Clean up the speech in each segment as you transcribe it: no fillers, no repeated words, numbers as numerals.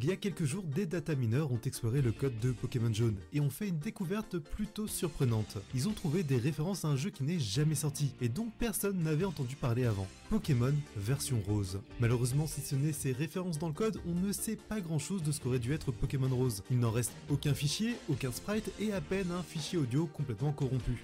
Il y a quelques jours, des data mineurs ont exploré le code de Pokémon Jaune et ont fait une découverte plutôt surprenante. Ils ont trouvé des références à un jeu qui n'est jamais sorti et dont personne n'avait entendu parler avant. Pokémon version rose. Malheureusement, si ce n'est ces références dans le code, on ne sait pas grand chose de ce qu'aurait dû être Pokémon Rose. Il n'en reste aucun fichier, aucun sprite et à peine un fichier audio complètement corrompu.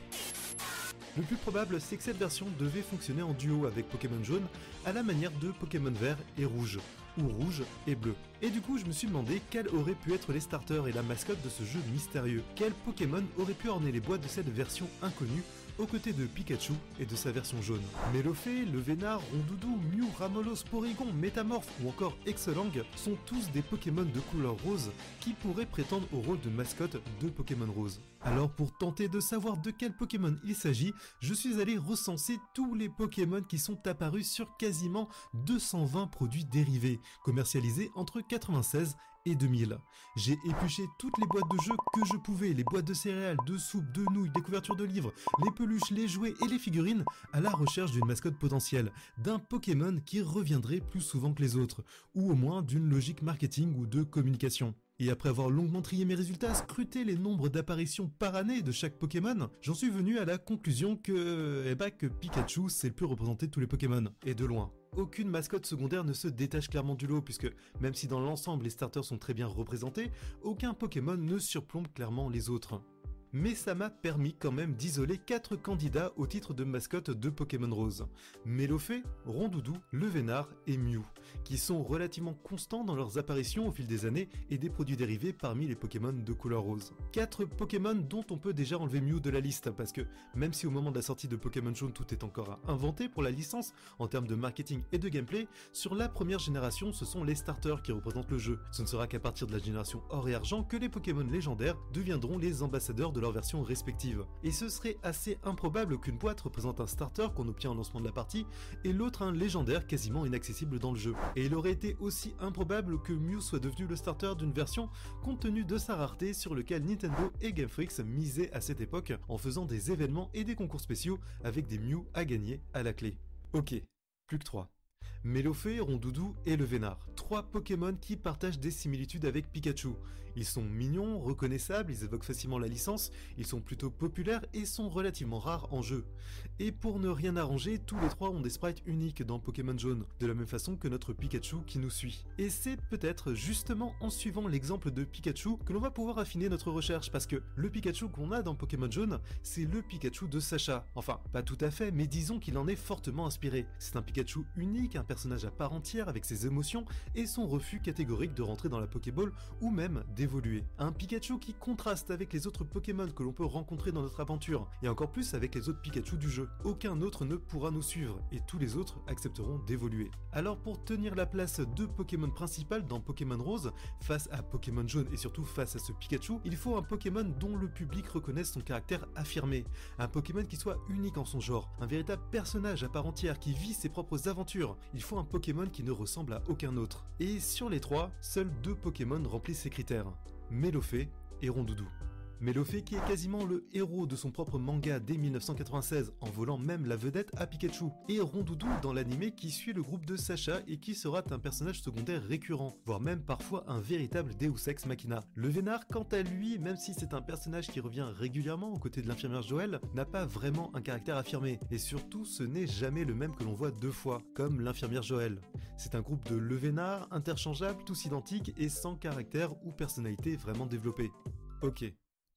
Le plus probable, c'est que cette version devait fonctionner en duo avec Pokémon Jaune, à la manière de Pokémon Vert et Rouge, ou Rouge et Bleu. Et du coup, je me suis demandé quels auraient pu être les starters et la mascotte de ce jeu mystérieux. Quel Pokémon aurait pu orner les boîtes de cette version inconnue, aux côtés de Pikachu et de sa version jaune. Melofée, Levénard, Rondoudou, Mew, Ramolos, Porygon, Métamorphe ou encore Exolang sont tous des Pokémon de couleur rose qui pourraient prétendre au rôle de mascotte de Pokémon Rose. Alors pour tenter de savoir de quel Pokémon il s'agit, je suis allé recenser tous les Pokémon qui sont apparus sur quasiment 220 produits dérivés, commercialisés entre 96 et 2000. J'ai épluché toutes les boîtes de jeux que je pouvais, les boîtes de céréales, de soupe, de nouilles, des couvertures de livres, les peluches, les jouets et les figurines à la recherche d'une mascotte potentielle, d'un Pokémon qui reviendrait plus souvent que les autres, ou au moins d'une logique marketing ou de communication. Et après avoir longuement trié mes résultats, scruté les nombres d'apparitions par année de chaque Pokémon, j'en suis venu à la conclusion que Pikachu c'est le plus représenté de tous les Pokémon, et de loin. Aucune mascotte secondaire ne se détache clairement du lot puisque, même si dans l'ensemble les starters sont très bien représentés, aucun Pokémon ne surplombe clairement les autres. Mais ça m'a permis quand même d'isoler 4 candidats au titre de mascotte de Pokémon Rose. Melofée, Rondoudou, Levénard et Mew, qui sont relativement constants dans leurs apparitions au fil des années et des produits dérivés parmi les Pokémon de couleur rose. 4 Pokémon dont on peut déjà enlever Mew de la liste, parce que même si au moment de la sortie de Pokémon Jaune tout est encore à inventer pour la licence en termes de marketing et de gameplay, sur la première génération ce sont les starters qui représentent le jeu. Ce ne sera qu'à partir de la génération or et argent que les Pokémon légendaires deviendront les ambassadeurs de leur version respective. Et ce serait assez improbable qu'une boîte représente un starter qu'on obtient au lancement de la partie et l'autre un légendaire quasiment inaccessible dans le jeu. Et il aurait été aussi improbable que Mew soit devenu le starter d'une version compte tenu de sa rareté sur lequel Nintendo et Game Freak misaient à cette époque en faisant des événements et des concours spéciaux avec des Mew à gagner à la clé. Ok, plus que 3. Melofée, Rondoudou et Levénard. 3 Pokémon qui partagent des similitudes avec Pikachu. Ils sont mignons, reconnaissables, ils évoquent facilement la licence, ils sont plutôt populaires et sont relativement rares en jeu. Et pour ne rien arranger, tous les 3 ont des sprites uniques dans Pokémon Jaune, de la même façon que notre Pikachu qui nous suit. Et c'est peut-être justement en suivant l'exemple de Pikachu que l'on va pouvoir affiner notre recherche, parce que le Pikachu qu'on a dans Pokémon Jaune, c'est le Pikachu de Sacha. Enfin, pas tout à fait, mais disons qu'il en est fortement inspiré. C'est un Pikachu unique, un personnage à part entière avec ses émotions et son refus catégorique de rentrer dans la Pokéball ou même d'évoluer. Un Pikachu qui contraste avec les autres Pokémon que l'on peut rencontrer dans notre aventure et encore plus avec les autres Pikachu du jeu. Aucun autre ne pourra nous suivre et tous les autres accepteront d'évoluer. Alors pour tenir la place de Pokémon principal dans Pokémon Rose, face à Pokémon Jaune et surtout face à ce Pikachu, il faut un Pokémon dont le public reconnaisse son caractère affirmé. Un Pokémon qui soit unique en son genre, un véritable personnage à part entière qui vit ses propres aventures. Il faut un Pokémon qui ne ressemble à aucun autre. Et sur les 3, seuls 2 Pokémon remplissent ces critères, Melofée et Rondoudou. Melofée qui est quasiment le héros de son propre manga dès 1996 en volant même la vedette à Pikachu, et Rondoudou dans l'anime qui suit le groupe de Sacha et qui sera un personnage secondaire récurrent, voire même parfois un véritable Deus Ex Machina. Levénard quant à lui, même si c'est un personnage qui revient régulièrement aux côtés de l'infirmière Joël, n'a pas vraiment un caractère affirmé, et surtout ce n'est jamais le même que l'on voit 2 fois, comme l'infirmière Joël. C'est un groupe de Levénards interchangeables, tous identiques et sans caractère ou personnalité vraiment développée. Ok.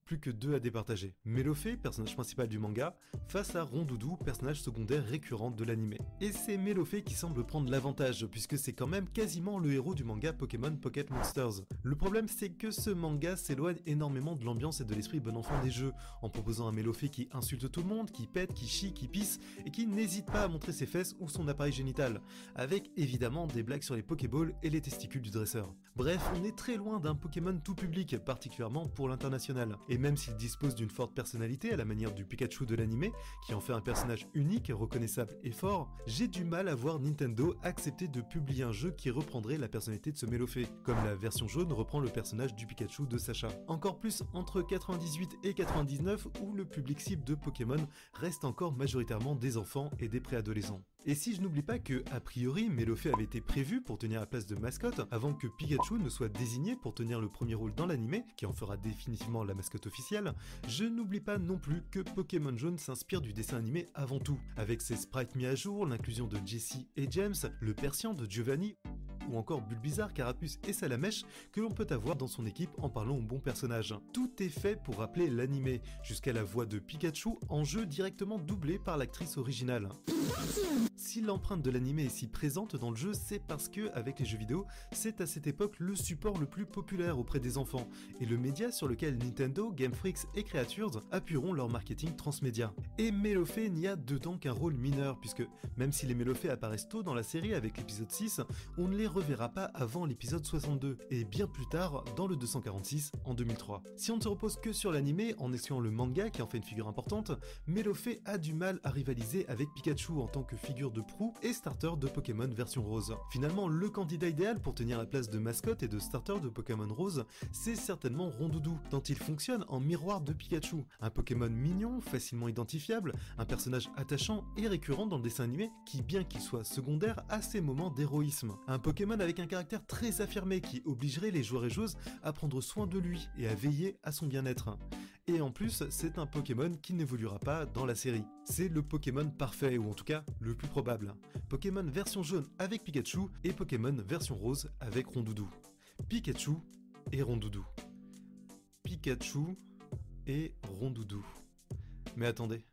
Plus que 2 à départager. Melofée, personnage principal du manga, face à Rondoudou, personnage secondaire récurrent de l'anime. Et c'est Melofée qui semble prendre l'avantage, puisque c'est quand même quasiment le héros du manga Pokémon Pocket Monsters. Le problème c'est que ce manga s'éloigne énormément de l'ambiance et de l'esprit bon enfant des jeux, en proposant un Melofée qui insulte tout le monde, qui pète, qui chie, qui pisse, et qui n'hésite pas à montrer ses fesses ou son appareil génital, avec évidemment des blagues sur les Pokéballs et les testicules du dresseur. Bref, on est très loin d'un Pokémon tout public, particulièrement pour l'international. Et même s'il dispose d'une forte personnalité à la manière du Pikachu de l'anime, qui en fait un personnage unique, reconnaissable et fort, j'ai du mal à voir Nintendo accepter de publier un jeu qui reprendrait la personnalité de ce Melofé, comme la version jaune reprend le personnage du Pikachu de Sacha. Encore plus entre 98 et 99 où le public cible de Pokémon reste encore majoritairement des enfants et des préadolescents. Et si je n'oublie pas que, a priori, Melofé avait été prévu pour tenir la place de mascotte avant que Pikachu ne soit désigné pour tenir le premier rôle dans l'anime, qui en fera définitivement la mascotte officielle, je n'oublie pas non plus que Pokémon Jaune s'inspire du dessin animé avant tout, avec ses sprites mis à jour, l'inclusion de Jessie et James, le Persian de Giovanni, ou encore Bulbizarre, Carapuce et Salamèche que l'on peut avoir dans son équipe en parlant au bon personnage. Tout est fait pour rappeler l'anime, jusqu'à la voix de Pikachu en jeu directement doublée par l'actrice originale. Si l'empreinte de l'anime est si présente dans le jeu, c'est parce que, avec les jeux vidéo, c'est à cette époque le support le plus populaire auprès des enfants, et le média sur lequel Nintendo, Game Freak et Creatures appuieront leur marketing transmédia. Et Melofé n'y a dedans qu'un rôle mineur, puisque même si les Melofé apparaissent tôt dans la série avec l'épisode 6, on ne les reverra pas avant l'épisode 62, et bien plus tard dans le 246 en 2003. Si on ne se repose que sur l'anime, en excluant le manga qui en fait une figure importante, Melofé a du mal à rivaliser avec Pikachu en tant que figure de proue et starter de Pokémon version rose. Finalement, le candidat idéal pour tenir la place de mascotte et de starter de Pokémon rose, c'est certainement Rondoudou, tant il fonctionne en miroir de Pikachu. Un Pokémon mignon, facilement identifiable, un personnage attachant et récurrent dans le dessin animé qui, bien qu'il soit secondaire, a ses moments d'héroïsme. Un Pokémon avec un caractère très affirmé qui obligerait les joueurs et joueuses à prendre soin de lui et à veiller à son bien-être. Et en plus, c'est un Pokémon qui n'évoluera pas dans la série. C'est le Pokémon parfait, ou en tout cas, le plus probable. Pokémon version jaune avec Pikachu et Pokémon version rose avec Rondoudou. Pikachu et Rondoudou. Pikachu et Rondoudou. Mais attendez.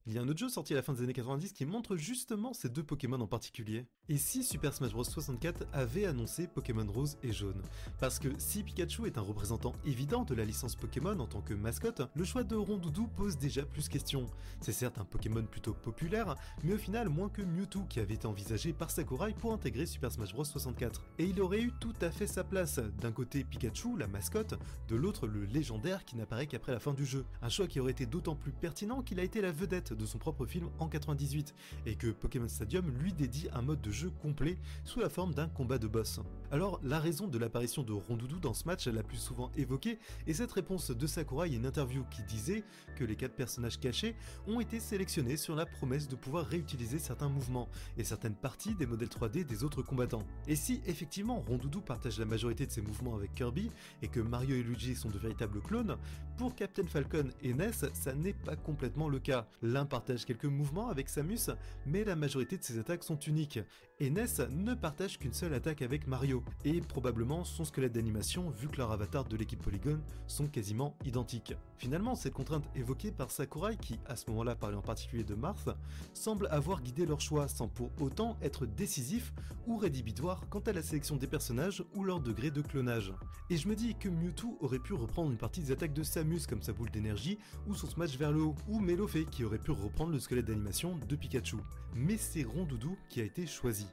Il y a un autre jeu sorti à la fin des années 90 qui montre justement ces deux Pokémon en particulier. Et si Super Smash Bros 64 avait annoncé Pokémon Rose et Jaune? Parce que si Pikachu est un représentant évident de la licence Pokémon en tant que mascotte, le choix de Rondoudou pose déjà plus question. C'est certes un Pokémon plutôt populaire, mais au final moins que Mewtwo qui avait été envisagé par Sakurai pour intégrer Super Smash Bros 64. Et il aurait eu tout à fait sa place, d'un côté Pikachu, la mascotte, de l'autre le légendaire qui n'apparaît qu'après la fin du jeu. Un choix qui aurait été d'autant plus pertinent qu'il a été la vedette de son propre film en 98, et que Pokémon Stadium lui dédie un mode de jeu complet sous la forme d'un combat de boss. Alors la raison de l'apparition de Rondoudou dans ce match la plus souvent évoquée est cette réponse de Sakurai à une interview qui disait que les 4 personnages cachés ont été sélectionnés sur la promesse de pouvoir réutiliser certains mouvements et certaines parties des modèles 3D des autres combattants. Et si effectivement Rondoudou partage la majorité de ses mouvements avec Kirby et que Mario et Luigi sont de véritables clones, pour Captain Falcon et Ness ça n'est pas complètement le cas. L'un partage quelques mouvements avec Samus, mais la majorité de ses attaques sont uniques. Et Ness ne partage qu'une seule attaque avec Mario, et probablement son squelette d'animation vu que leurs avatars de l'équipe Polygon sont quasiment identiques. Finalement, cette contrainte évoquée par Sakurai, qui à ce moment-là parlait en particulier de Marth, semble avoir guidé leur choix sans pour autant être décisif ou rédhibitoire quant à la sélection des personnages ou leur degré de clonage. Et je me dis que Mewtwo aurait pu reprendre une partie des attaques de Samus comme sa boule d'énergie ou son smash vers le haut, ou Melofé qui aurait pu reprendre le squelette d'animation de Pikachu. Mais c'est Rondoudou qui a été choisi.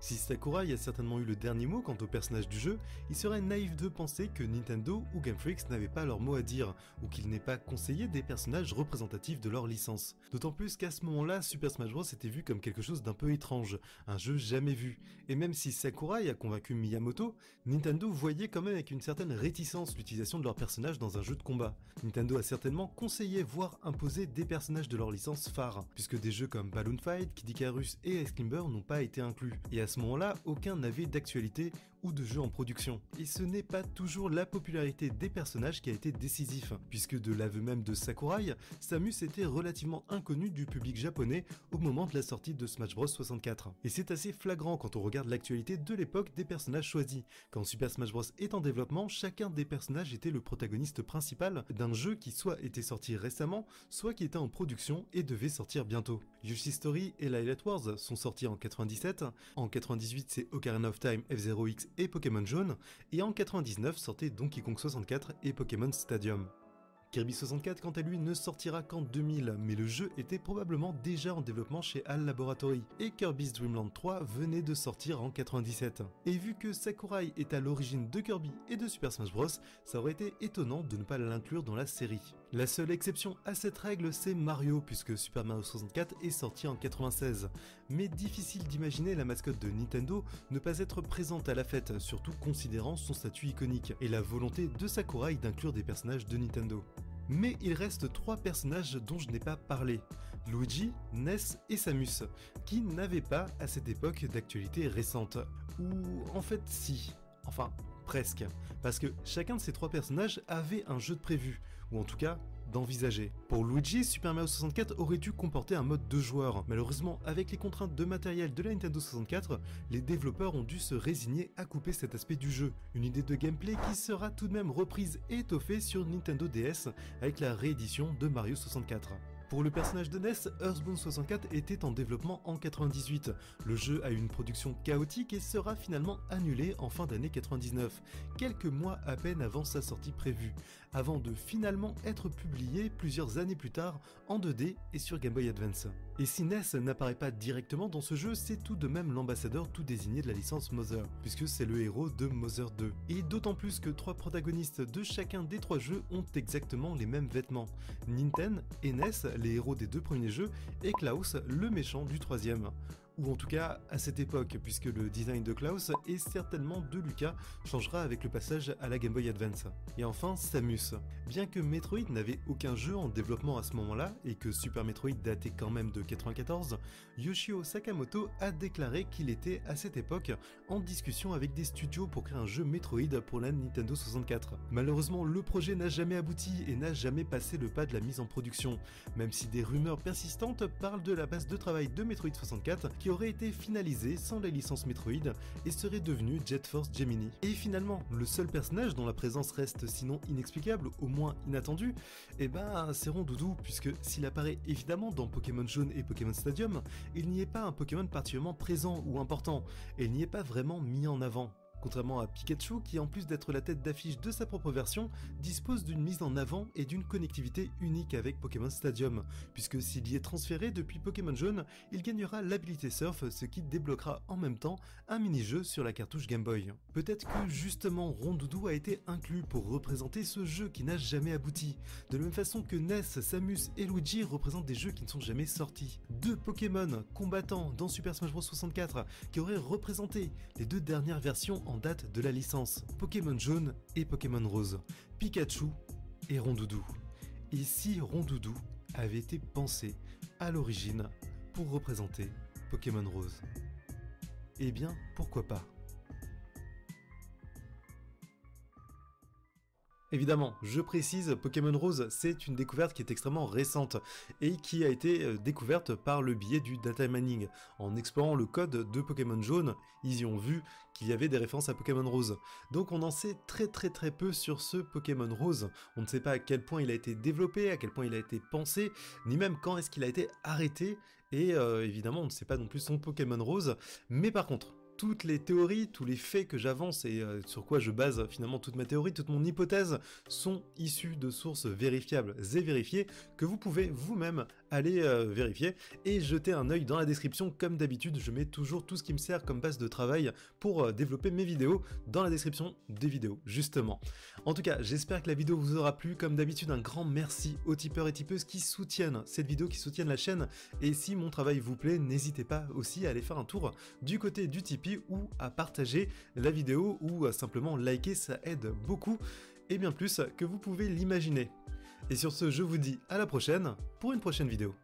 Si Sakurai a certainement eu le dernier mot quant au personnage du jeu, il serait naïf de penser que Nintendo ou Game Freak n'avaient pas leur mot à dire, ou qu'il n'est pas conseillé des personnages représentatifs de leur licence. D'autant plus qu'à ce moment-là, Super Smash Bros était vu comme quelque chose d'un peu étrange, un jeu jamais vu. Et même si Sakurai a convaincu Miyamoto, Nintendo voyait quand même avec une certaine réticence l'utilisation de leurs personnages dans un jeu de combat. Nintendo a certainement conseillé voire imposé des personnages de leur licence phare, puisque des jeux comme Balloon Fight, Kid Icarus et Excalibur n'ont pas été inclus. Et à ce moment-là, aucun n'avait d'actualité ou de jeu en production. Et ce n'est pas toujours la popularité des personnages qui a été décisif, puisque de l'aveu même de Sakurai, Samus était relativement inconnu du public japonais au moment de la sortie de Smash Bros 64. Et c'est assez flagrant quand on regarde l'actualité de l'époque des personnages choisis. Quand Super Smash Bros est en développement, chacun des personnages était le protagoniste principal d'un jeu qui soit était sorti récemment, soit qui était en production et devait sortir bientôt. Yoshi's Story et Lylat Wars sont sortis en 97, en 98 c'est Ocarina of Time, F-Zero X et Pokémon Jaune, et en 99 sortait Donkey Kong 64 et Pokémon Stadium. Kirby 64 quant à lui ne sortira qu'en 2000, mais le jeu était probablement déjà en développement chez HAL Laboratory, et Kirby's Dream Land 3 venait de sortir en 97. Et vu que Sakurai est à l'origine de Kirby et de Super Smash Bros, ça aurait été étonnant de ne pas l'inclure dans la série. La seule exception à cette règle c'est Mario, puisque Super Mario 64 est sorti en 96, mais difficile d'imaginer la mascotte de Nintendo ne pas être présente à la fête, surtout considérant son statut iconique, et la volonté de Sakurai d'inclure des personnages de Nintendo. Mais il reste 3 personnages dont je n'ai pas parlé, Luigi, Ness et Samus, qui n'avaient pas à cette époque d'actualité récente. Ou en fait si, enfin presque, parce que chacun de ces 3 personnages avait un jeu de prévu, ou en tout cas d'envisager. Pour Luigi, Super Mario 64 aurait dû comporter un mode 2 joueurs. Malheureusement, avec les contraintes de matériel de la Nintendo 64, les développeurs ont dû se résigner à couper cet aspect du jeu. Une idée de gameplay qui sera tout de même reprise et étoffée sur Nintendo DS avec la réédition de Mario 64. Pour le personnage de Ness, Earthbound 64 était en développement en 98. Le jeu a eu une production chaotique et sera finalement annulé en fin d'année 99, quelques mois à peine avant sa sortie prévue, avant de finalement être publié plusieurs années plus tard en 2D et sur Game Boy Advance. Et si Ness n'apparaît pas directement dans ce jeu, c'est tout de même l'ambassadeur tout désigné de la licence Mother, puisque c'est le héros de Mother 2. Et d'autant plus que 3 protagonistes de chacun des 3 jeux ont exactement les mêmes vêtements. Ninten et Ness, les héros des 2 premiers jeux, et Klaus, le méchant du 3e. Ou en tout cas à cette époque, puisque le design de Klaus et certainement de Lucas changera avec le passage à la Game Boy Advance. Et enfin Samus. Bien que Metroid n'avait aucun jeu en développement à ce moment-là, et que Super Metroid datait quand même de 94, Yoshio Sakamoto a déclaré qu'il était à cette époque en discussion avec des studios pour créer un jeu Metroid pour la Nintendo 64. Malheureusement, le projet n'a jamais abouti et n'a jamais passé le pas de la mise en production, même si des rumeurs persistantes parlent de la base de travail de Metroid 64 qui aurait été finalisé sans la licence Metroid et serait devenu Jet Force Gemini. Et finalement, le seul personnage dont la présence reste sinon inexplicable, au moins inattendue, c'est Rondoudou, puisque s'il apparaît évidemment dans Pokémon Jaune et Pokémon Stadium, il n'y est pas un Pokémon particulièrement présent ou important, et il n'y est pas vraiment mis en avant. Contrairement à Pikachu qui, en plus d'être la tête d'affiche de sa propre version, dispose d'une mise en avant et d'une connectivité unique avec Pokémon Stadium, puisque s'il y est transféré depuis Pokémon Jaune, il gagnera l'habilité Surf, ce qui débloquera en même temps un mini-jeu sur la cartouche Game Boy. Peut-être que justement Rondoudou a été inclus pour représenter ce jeu qui n'a jamais abouti, de la même façon que Ness, Samus et Luigi représentent des jeux qui ne sont jamais sortis. 2 Pokémon combattants dans Super Smash Bros 64 qui auraient représenté les 2 dernières versions en date de la licence, Pokémon Jaune et Pokémon Rose, Pikachu et Rondoudou. Et si Rondoudou avait été pensé à l'origine pour représenter Pokémon Rose? Eh bien, pourquoi pas? Évidemment, je précise, Pokémon Rose, c'est une découverte qui est extrêmement récente et qui a été découverte par le biais du data mining. En explorant le code de Pokémon Jaune, ils y ont vu qu'il y avait des références à Pokémon Rose. Donc on en sait très peu sur ce Pokémon Rose. On ne sait pas à quel point il a été développé, à quel point il a été pensé, ni même quand est-ce qu'il a été arrêté. Et évidemment, on ne sait pas non plus son Pokémon Rose. Mais par contre, toutes les théories, tous les faits que j'avance et sur quoi je base finalement toute ma théorie, toute mon hypothèse, sont issus de sources vérifiables et vérifiées que vous pouvez vous-même aller vérifier et jeter un œil dans la description. Comme d'habitude, je mets toujours tout ce qui me sert comme base de travail pour développer mes vidéos dans la description des vidéos, justement. En tout cas, j'espère que la vidéo vous aura plu. Comme d'habitude, un grand merci aux tipeurs et tipeuses qui soutiennent cette vidéo, qui soutiennent la chaîne. Et si mon travail vous plaît, n'hésitez pas aussi à aller faire un tour du côté du Tipeee ou à partager la vidéo ou à simplement liker, ça aide beaucoup et bien plus que vous pouvez l'imaginer. Et sur ce, je vous dis à la prochaine pour une prochaine vidéo.